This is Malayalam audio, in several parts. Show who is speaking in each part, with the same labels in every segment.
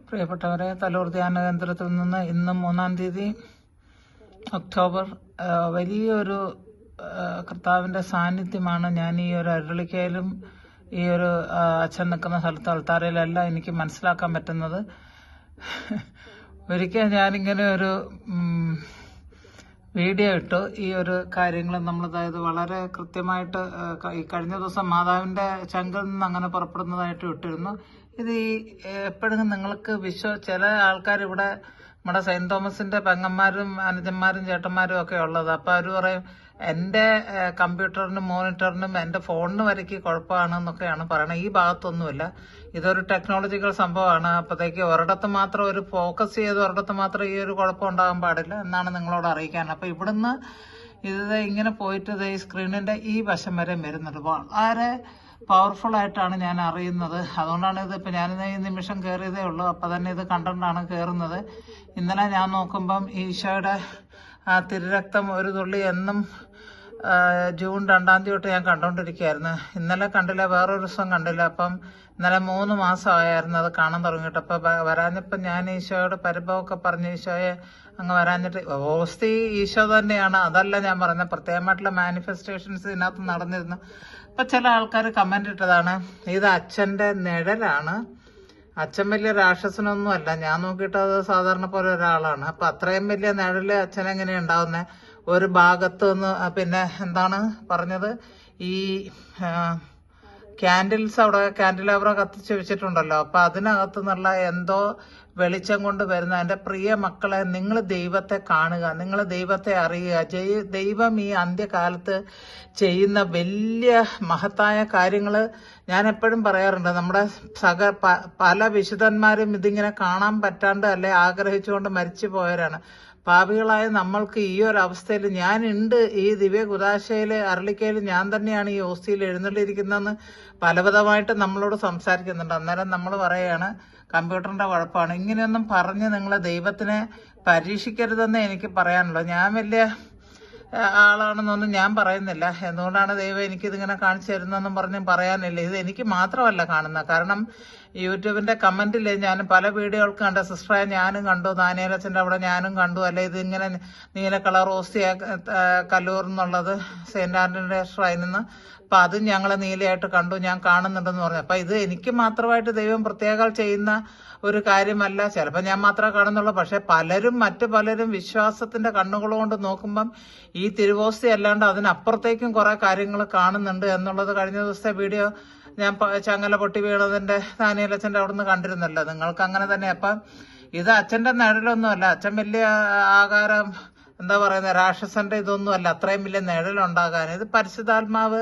Speaker 1: പ്രിയപ്പെട്ടവരെ, തലൂർ ധ്യാന കേന്ദ്രത്തിൽ നിന്ന് ഇന്ന് 3-ാം തീയതി ഒക്ടോബർ വലിയൊരു കർത്താവിന്റെ സാന്നിധ്യമാണ് ഞാൻ ഈ ഒരു അരളിക്കയിലും ഈ ഒരു അച്ഛൻ നിൽക്കുന്ന സ്ഥലത്ത് അൾത്താരയിലല്ല എനിക്ക് മനസ്സിലാക്കാൻ പറ്റുന്നത്. ഒരിക്കൽ ഞാനിങ്ങനെ ഒരു വീഡിയോ ഇട്ടു. ഈ ഒരു കാര്യങ്ങൾ നമ്മളതായത് വളരെ കൃത്യമായിട്ട് ഈ കഴിഞ്ഞ ദിവസം മാതാവിന്റെ ചങ്കിൽ നിന്ന് അങ്ങനെ പുറപ്പെടുന്നതായിട്ട് ഇട്ടിരുന്നു. ഇത് ഈ എപ്പോഴും നിങ്ങൾക്ക് ചില ആൾക്കാർ ഇവിടെ നമ്മുടെ സെയിന്റ് തോമസിന്റെ പെങ്ങന്മാരും അനുജന്മാരും ചേട്ടന്മാരും ഒക്കെ ഉള്ളത്. അപ്പൊ അവര് പറയും എന്റെ കമ്പ്യൂട്ടറിനും മോണിറ്ററിനും എന്റെ ഫോണിന് വരയ്ക്ക് കുഴപ്പമാണെന്നൊക്കെയാണ് പറയണത്. ഈ ഭാഗത്തൊന്നുമില്ല, ഇതൊരു ടെക്നോളജിക്കൽ സംഭവമാണ്. അപ്പോഴത്തേക്ക് ഒരിടത്ത് മാത്രം ഒരു ഫോക്കസ് ചെയ്ത് ഒരിടത്ത് മാത്രം ഈ ഒരു കുഴപ്പം ഉണ്ടാകാൻ പാടില്ല എന്നാണ് നിങ്ങളോട് അറിയിക്കാൻ. അപ്പൊ ഇവിടുന്ന് ഇത് ഇങ്ങനെ പോയിട്ട് ഈ സ്ക്രീനിന്റെ ഈ വശം വരെ വരുന്നുണ്ട്. വളരെ പവർഫുൾ ആയിട്ടാണ് ഞാൻ അറിയുന്നത്. അതുകൊണ്ടാണ് ഇത് ഇപ്പൊ ഞാനിന്ന് ഈ നിമിഷം കയറിയതേ ഉള്ളൂ. അപ്പൊ തന്നെ ഇത് കണ്ടിട്ടാണ് കയറുന്നത്. ഇന്നലെ ഞാൻ നോക്കുമ്പം ഈശോയുടെ ആ തിരുരക്തം ഒരു തുള്ളി എന്നും ജൂൺ 2-ാം തീയതി തൊട്ട് ഞാൻ കണ്ടോണ്ടിരിക്കുകയായിരുന്നു. ഇന്നലെ കണ്ടില്ല, വേറൊരു ദിവസം കണ്ടില്ല. അപ്പം ഇന്നലെ 3 മാസമായിരുന്നു അത് കാണാൻ തുടങ്ങിയിട്ട്. അപ്പൊ വരാഞ്ഞപ്പം ഞാൻ ഈശോയോട് പരിഭവമൊക്കെ പറഞ്ഞ് ഈശോയെ അങ്ങ് വരാഞ്ഞിട്ട്, ഓസ്തി ഈശോ തന്നെയാണ്, അതല്ല ഞാൻ പറഞ്ഞ പ്രത്യേകമായിട്ടുള്ള മാനിഫെസ്റ്റേഷൻസ് ഇതിനകത്ത് നടന്നിരുന്നു. അപ്പൊ ചില ആൾക്കാർ കമന്റ് ഇട്ടതാണ്, ഇത് അച്ഛന്റെ നിഴലാണ്, അച്ഛൻ വലിയ രാക്ഷസനൊന്നും അല്ല, ഞാൻ നോക്കിയിട്ട് അത് സാധാരണ പോലെ ഒരാളാണ്. അപ്പൊ അത്രയും വലിയ നിഴല് അച്ഛനെങ്ങനെയാ ഉണ്ടാവുന്നത്? ഒരു ഭാഗത്ത് നിന്ന് പിന്നെ എന്താണ് പറഞ്ഞത്, ഈ ക്യാൻഡിൽസ് അവിടെ ക്യാൻഡിലേബറ കത്തിച്ച് വെച്ചിട്ടുണ്ടല്ലോ, അപ്പൊ അതിനകത്തു നിന്നുള്ള എന്തോ വെളിച്ചം കൊണ്ട് വരുന്ന എന്റെ പ്രിയ മക്കളെ, നിങ്ങൾ ദൈവത്തെ കാണുക, നിങ്ങൾ ദൈവത്തെ അറിയുക. ദൈവം ഈ അന്ത്യകാലത്ത് ചെയ്യുന്ന വലിയ മഹത്തായ കാര്യങ്ങള് ഞാൻ എപ്പോഴും പറയാറുണ്ട്. നമ്മുടെ പല വിശുദ്ധന്മാരും ഇതിങ്ങനെ കാണാൻ പറ്റാണ്ട് അല്ലെ ആഗ്രഹിച്ചുകൊണ്ട് മരിച്ചു പോയവരാണ്. പാപികളായ നമ്മൾക്ക് ഈ ഒരു അവസ്ഥയിൽ ഞാനുണ്ട്. ഈ ദിവ്യ കുദാശയില് അരളിക്കയിൽ ഞാൻ തന്നെയാണ് ഈ ഓസ്തിയിൽ എഴുന്നള്ളിയിരിക്കുന്നതെന്ന് പലവിധമായിട്ട് നമ്മളോട് സംസാരിക്കുന്നുണ്ട്. അന്നേരം നമ്മൾ പറയാണ് കമ്പ്യൂട്ടറിന്റെ കുഴപ്പമാണ്. ഇങ്ങനെയൊന്നും പറഞ്ഞ് നിങ്ങൾ ദൈവത്തിനെ പരീക്ഷിക്കരുതെന്ന് എനിക്ക് പറയാനുള്ളൂ. ഞാൻ വലിയ ആളാണെന്നൊന്നും ഞാൻ പറയുന്നില്ല. എന്തുകൊണ്ടാണ് ദൈവം എനിക്കിതിങ്ങനെ കാണിച്ചു തരുന്നതെന്നും പറഞ്ഞ് പറയാനില്ല. ഇത് എനിക്ക് മാത്രമല്ല കാണുന്നത്. കാരണം യൂട്യൂബിന്റെ കമന്റില് ഞാൻ പല വീഡിയോകൾക്ക് കണ്ട, സിസ്റ്ററെ ഞാനും കണ്ടു, ദാനിയേലച്ചന്റെ അവിടെ ഞാനും കണ്ടു, അല്ലെ ഇതിങ്ങനെ നീല കളർ ഓസ്തിയ കല്ലൂർ എന്നുള്ളത് സെന്റ് ആന്റണിയുടെ ഷ്രൈനിൽ നിന്ന്, അപ്പൊ അതും ഞങ്ങള് നീലയായിട്ട് കണ്ടു, ഞാൻ കാണുന്നുണ്ടെന്ന് പറഞ്ഞു. അപ്പൊ ഇത് എനിക്ക് മാത്രമായിട്ട് ദൈവം പ്രത്യേകം ചെയ്യുന്ന ഒരു കാര്യമല്ല. ചിലപ്പോൾ ഞാൻ മാത്രമേ കാണുന്നുള്ളൂ. പക്ഷെ മറ്റു പലരും വിശ്വാസത്തിന്റെ കണ്ണുകളുകൊണ്ട് നോക്കുമ്പം ഈ തിരുവോസ്തി അല്ലാണ്ട് അതിനപ്പുറത്തേക്കും കുറെ കാര്യങ്ങൾ കാണുന്നുണ്ട് എന്നുള്ളത് കഴിഞ്ഞ ദിവസത്തെ വീഡിയോ ഞാൻ ചങ്ങല പൊട്ടി വീണതിന്റെ ദാനിയേലച്ചന്റെ അവിടെ നിന്ന് കണ്ടിരുന്നല്ലോ. നിങ്ങൾക്ക് അങ്ങനെ തന്നെ. അപ്പം ഇത് അച്ഛന്റെ നിഴലൊന്നുമല്ല. അച്ഛൻ വലിയ ആകാരം എന്താ പറയുന്നത്, രാക്ഷസന്റെ ഇതൊന്നും അല്ല അത്രയും വലിയ നിഴലുണ്ടാകാൻ. ഇത് പരിശുദ്ധാത്മാവ്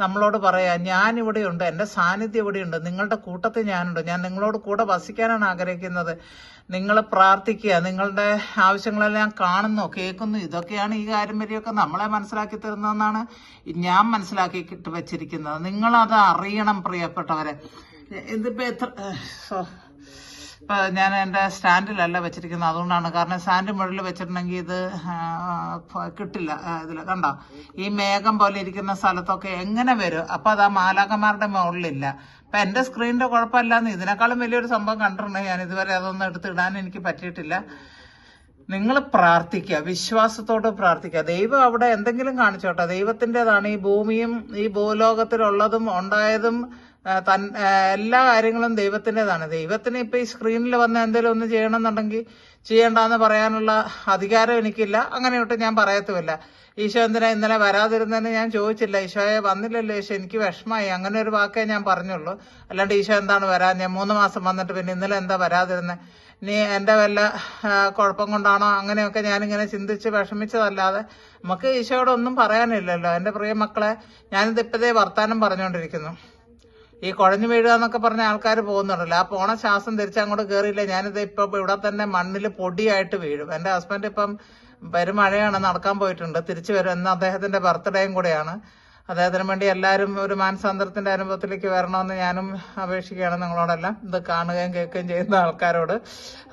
Speaker 1: നമ്മളോട് പറയാ, ഞാൻ ഇവിടെയുണ്ട്, എന്റെ സാന്നിധ്യം ഇവിടെയുണ്ട്, നിങ്ങളുടെ കൂട്ടത്തിൽ ഞാനുണ്ട്, ഞാൻ നിങ്ങളോട് കൂടെ വസിക്കാനാണ് ആഗ്രഹിക്കുന്നത്. നിങ്ങൾ പ്രാർത്ഥിക്കുക, നിങ്ങളുടെ ആവശ്യങ്ങളെല്ലാം കാണുന്നു, കേൾക്കുന്നു. ഇതൊക്കെയാണ് ഈ പാരമ്പര്യമൊക്കെ നമ്മളെ മനസ്സിലാക്കി തരുന്നതെന്നാണ് ഞാൻ മനസ്സിലാക്കിയിട്ട് വെച്ചിരിക്കുന്നത്. നിങ്ങളത് അറിയണം പ്രിയപ്പെട്ടവരെ. ഇതിപ്പോ ഇപ്പൊ ഞാൻ എന്റെ സ്റ്റാൻഡിലല്ല വെച്ചിരിക്കുന്നത്, അതുകൊണ്ടാണ്. കാരണം സ്റ്റാൻഡ് മുകളിൽ വെച്ചിട്ടുണ്ടെങ്കിൽ ഇത് കിട്ടില്ല. ഇതില് കണ്ടോ, ഈ മേഘം പോലെ ഇരിക്കുന്ന സ്ഥലത്തൊക്കെ എങ്ങനെ വരും? അപ്പൊ അത് ആ മാലാഖമാരുടെ മുകളിലില്ല. അപ്പൊ എന്റെ സ്ക്രീനിന്റെ കുഴപ്പമില്ലാന്ന് ഇതിനേക്കാളും വലിയൊരു സംഭവം കണ്ടിട്ടുണ്ടെങ്കിൽ ഞാൻ ഇതുവരെ അതൊന്നും എടുത്തിടാൻ എനിക്ക് പറ്റിയിട്ടില്ല. നിങ്ങൾ പ്രാർത്ഥിക്കുക, വിശ്വാസത്തോട് പ്രാർത്ഥിക്കുക. ദൈവം അവിടെ എന്തെങ്കിലും കാണിച്ചോട്ടെ, ദൈവത്തിൻ്റെതാണ് ഈ ഭൂമിയും ഈ ഭൂലോകത്തിലുള്ളതും ഉണ്ടായതും എല്ലാ കാര്യങ്ങളും ദൈവത്തിൻ്റെതാണ്. ദൈവത്തിന് ഇപ്പൊ ഈ സ്ക്രീനിൽ വന്ന് എന്തെങ്കിലും ഒന്ന് ചെയ്യണമെന്നുണ്ടെങ്കിൽ ചെയ്യണ്ടെന്ന് പറയാനുള്ള അധികാരം എനിക്കില്ല. അങ്ങനെയൊട്ട് ഞാൻ പറയത്തുമില്ല. ഈശോ എന്തിനാ ഇന്നലെ വരാതിരുന്നതെന്ന് ഞാൻ ചോദിച്ചില്ല. ഈശോയെ വന്നില്ലല്ലോ ഈശോ, എനിക്ക് വിഷമായി, അങ്ങനെ ഒരു വാക്കേ ഞാൻ പറഞ്ഞുള്ളൂ. അല്ലാണ്ട് ഈശോ എന്താണ് വരാൻ, ഞാൻ 3 മാസം വന്നിട്ട് പിന്നെ ഇന്നലെ എന്താ വരാതിരുന്നത്, നീ എന്റെ വല്ല കുഴപ്പം കൊണ്ടാണോ, അങ്ങനെയൊക്കെ ഞാനിങ്ങനെ ചിന്തിച്ച് വിഷമിച്ചതല്ലാതെ നമുക്ക് ഈശോയോട് ഒന്നും പറയാനില്ലല്ലോ. എന്റെ പ്രിയ മക്കളെ, ഞാനിത് ഇപ്പോഴേ വർത്താനം പറഞ്ഞുകൊണ്ടിരിക്കുന്നു. ഈ കുഴഞ്ഞു വീഴുക എന്നൊക്കെ പറഞ്ഞ ആൾക്കാർ പോകുന്നുണ്ടല്ലോ, ആ പോണ ശ്വാസം തിരിച്ചങ്ങോട്ട് കയറിയില്ല. ഞാനിത് ഇപ്പൊ ഇവിടെ തന്നെ മണ്ണിൽ പൊടിയായിട്ട് വീഴും. എന്റെ ഹസ്ബൻഡ് ഇപ്പം പെരുമഴയാണ്, നടക്കാൻ പോയിട്ടുണ്ട്, തിരിച്ചു വരും. എന്ന് അദ്ദേഹത്തിന്റെ ബർത്ത്ഡേയും കൂടെയാണ്. അദ്ദേഹത്തിന് വേണ്ടി എല്ലാവരും ഒരു മാനസാന്തരത്തിന്റെ അനുഭവത്തിലേക്ക് വരണമെന്ന് ഞാനും അപേക്ഷിക്കുകയാണ് നിങ്ങളോടെല്ലാം, ഇത് കാണുകയും കേൾക്കുകയും ചെയ്യുന്ന ആൾക്കാരോട്.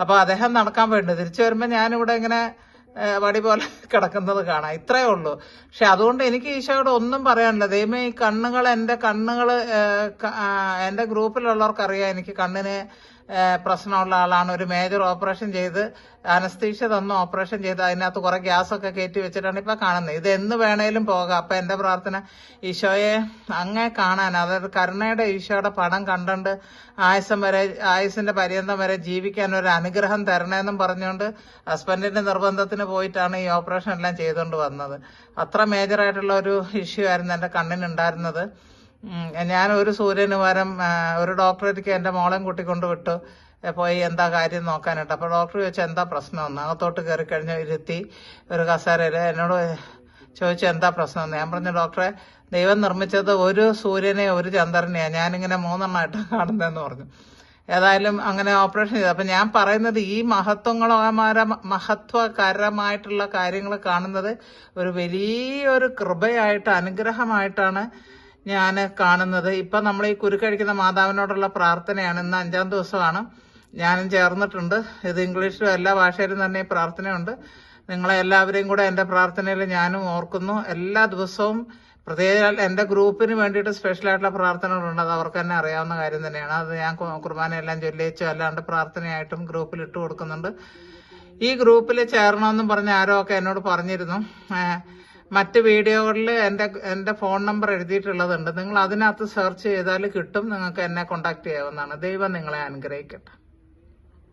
Speaker 1: അപ്പൊ അദ്ദേഹം നടക്കാൻ പോയിട്ടുണ്ട്. തിരിച്ചു വരുമ്പോ ഞാനിവിടെ ഇങ്ങനെ വടി പോലെ കിടക്കുന്നത് കാണാം. ഇത്രയേ ഉള്ളൂ. പക്ഷെ അതുകൊണ്ട് എനിക്ക് ഈശോയോട് ഒന്നും പറയാനില്ല. ദൈവമേ, ഈ കണ്ണുകൾ എന്റെ ഗ്രൂപ്പിലുള്ളവർക്കറിയാം എനിക്ക് കണ്ണിന് പ്രശ്നമുള്ള ആളാണ്. ഒരു മേജർ ഓപ്പറേഷൻ ചെയ്ത് അനസ്തീഷ്യ തന്ന് ഓപ്പറേഷൻ ചെയ്ത് അതിനകത്ത് കുറെ ഗ്യാസൊക്കെ കയറ്റി വെച്ചിട്ടാണ് ഇപ്പൊ കാണുന്നത്. ഇത് എന്ന് വേണേലും പോകാം. അപ്പൊ എന്റെ പ്രാർത്ഥന, ഈശോയെ അങ്ങേ കാണാൻ, അതായത് കരുണയുടെ ഈശോയുടെ പടം കണ്ടുകൊണ്ട് ആയുസിന്റെ പര്യന്തം വരെ ജീവിക്കാൻ ഒരു അനുഗ്രഹം തരണേന്നും പറഞ്ഞുകൊണ്ട് ഹസ്ബൻഡിന്റെ നിർബന്ധത്തിന് പോയിട്ടാണ് ഈ ഓപ്പറേഷൻ എല്ലാം ചെയ്തുകൊണ്ട് വന്നത്. അത്ര മേജറായിട്ടുള്ള ഒരു ഇഷ്യൂ ആയിരുന്നു എന്റെ കണ്ണിനുണ്ടായിരുന്നത്. ഞാൻ ഒരു സൂര്യന് പകരം ഒരു ഡോക്ടറേക്ക് എന്റെ മോളെയും കൂട്ടിക്കൊണ്ട് വിട്ടു പോയി എന്താ കാര്യം നോക്കാനായിട്ട്. അപ്പൊ ഡോക്ടർ ചോദിച്ചാൽ എന്താ പ്രശ്നമെന്ന്. അകത്തോട്ട് കയറി കഴിഞ്ഞ് ഇരുത്തി ഒരു കസേരയില് എന്നോട് ചോദിച്ചു എന്താ പ്രശ്നമെന്ന്. ഞാൻ പറഞ്ഞു, ഡോക്ടറെ, ദൈവം നിർമ്മിച്ചത് ഒരു സൂര്യനെ ഒരു ചന്ദ്രനെയാ, ഞാനിങ്ങനെ 3 എണ്ണമായിട്ട് കാണുന്നതെന്ന് പറഞ്ഞു. ഏതായാലും അങ്ങനെ ഓപ്പറേഷൻ ചെയ്തു. അപ്പൊ ഞാൻ പറയുന്നത്, ഈ മഹത്വകരമായിട്ടുള്ള കാര്യങ്ങൾ കാണുന്നത് ഒരു വലിയൊരു കൃപയായിട്ട്, അനുഗ്രഹമായിട്ടാണ് ഞാൻ കാണുന്നത്. ഇപ്പൊ നമ്മൾ ഈ കുരുക്കഴിക്കുന്ന മാതാവിനോടുള്ള പ്രാർത്ഥനയാണ്. ഇന്ന് 5ാം ദിവസമാണ്. ഞാനും ചേർന്നിട്ടുണ്ട്. ഇത് ഇംഗ്ലീഷിലും എല്ലാ ഭാഷയിലും തന്നെ ഈ പ്രാർത്ഥനയുണ്ട്. നിങ്ങളെ എല്ലാവരെയും കൂടെ എന്റെ പ്രാർത്ഥനയിൽ ഞാനും ഓർക്കുന്നു. എല്ലാ ദിവസവും പ്രത്യേകം എന്റെ ഗ്രൂപ്പിന് വേണ്ടിയിട്ട് സ്പെഷ്യലായിട്ടുള്ള പ്രാർത്ഥനകളുണ്ട്. അത് അവർക്ക് തന്നെ അറിയാവുന്ന കാര്യം തന്നെയാണ്. അത് ഞാൻ കുർബാനയെല്ലാം ചൊല്ലിച്ചു അല്ലാണ്ട് പ്രാർത്ഥനയായിട്ടും ഗ്രൂപ്പിൽ ഇട്ട് കൊടുക്കുന്നുണ്ട്. ഈ ഗ്രൂപ്പിൽ ചേരണമെന്നും പറഞ്ഞ് ആരോ ഒക്കെ എന്നോട് പറഞ്ഞിരുന്നു. മറ്റ് വീഡിയോകളിൽ എന്റെ ഫോൺ നമ്പർ എഴുതിയിട്ടുള്ളതുണ്ട്. നിങ്ങൾ അതിനകത്ത് സെർച്ച് ചെയ്താൽ കിട്ടും. നിങ്ങൾക്ക് എന്നെ കോണ്ടാക്ട് ചെയ്യാവുന്നതാണ്. ദൈവം നിങ്ങളെ അനുഗ്രഹിക്കട്ടെ.